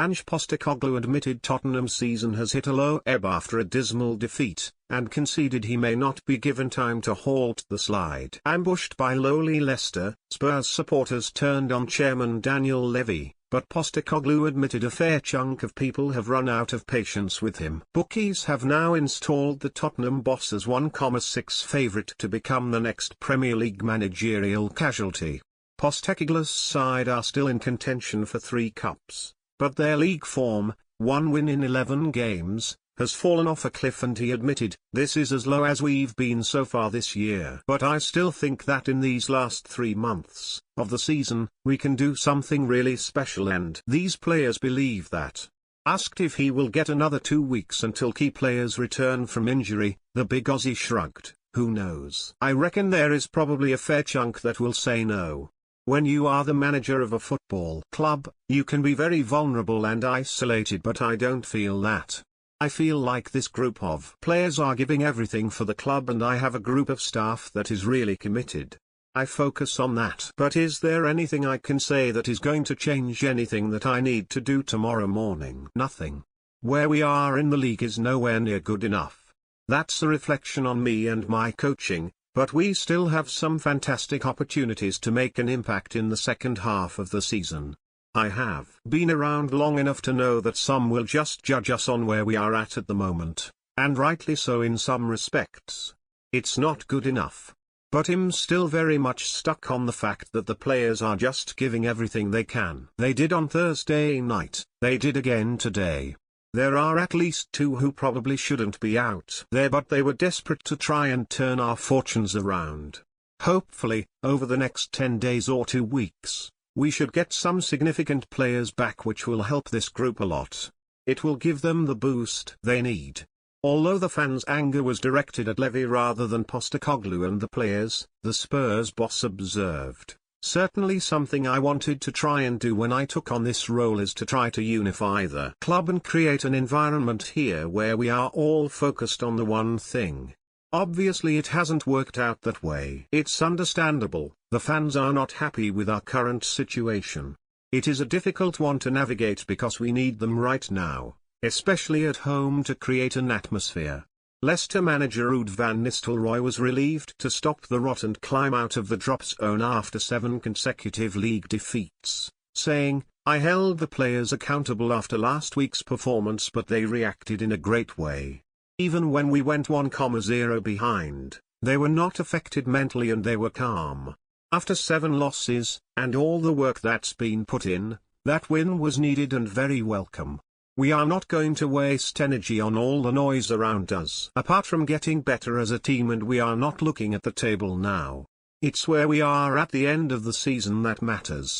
Ange Postecoglou admitted Tottenham's season has hit a low ebb after a dismal defeat, and conceded he may not be given time to halt the slide. Ambushed by lowly Leicester, Spurs supporters turned on chairman Daniel Levy, but Postecoglou admitted a fair chunk of people have run out of patience with him. Bookies have now installed the Tottenham boss as 1,6 favourite to become the next Premier League managerial casualty. Postecoglou's side are still in contention for 3 cups, but their league form, 1 win in 11 games, has fallen off a cliff, and he admitted, "This is as low as we've been so far this year. But I still think that in these last 3 months of the season, we can do something really special, and these players believe that." Asked if he will get another 2 weeks until key players return from injury, the big Aussie shrugged, "Who knows? I reckon there is probably a fair chunk that will say no." When you are the manager of a football club, you can be very vulnerable and isolated, but I don't feel that. I feel like this group of players are giving everything for the club, and I have a group of staff that is really committed. I focus on that. But is there anything I can say that is going to change anything that I need to do tomorrow morning? Nothing. Where we are in the league is nowhere near good enough. That's a reflection on me and my coaching. But we still have some fantastic opportunities to make an impact in the second half of the season. I have been around long enough to know that some will just judge us on where we are at the moment, and rightly so in some respects. It's not good enough. But I'm still very much stuck on the fact that the players are just giving everything they can. They did on Thursday night, they did again today. There are at least 2 who probably shouldn't be out there, but they were desperate to try and turn our fortunes around. Hopefully, over the next 10 days or 2 weeks, we should get some significant players back, which will help this group a lot. It will give them the boost they need. Although the fans' anger was directed at Levy rather than Postecoglou and the players, the Spurs boss observed, "Certainly something I wanted to try and do when I took on this role is to try to unify the club and create an environment here where we are all focused on the one thing. Obviously it hasn't worked out that way. It's understandable, the fans are not happy with our current situation. It is a difficult one to navigate because we need them right now, especially at home, to create an atmosphere." Leicester manager Ruud van Nistelrooy was relieved to stop the rot and climb out of the drop zone after 7 consecutive league defeats, saying, "I held the players accountable after last week's performance, but they reacted in a great way. Even when we went 1,0 behind, they were not affected mentally and they were calm. After 7 losses, and all the work that's been put in, that win was needed and very welcome. We are not going to waste energy on all the noise around us. Apart from getting better as a team, and we are not looking at the table now. It's where we are at the end of the season that matters."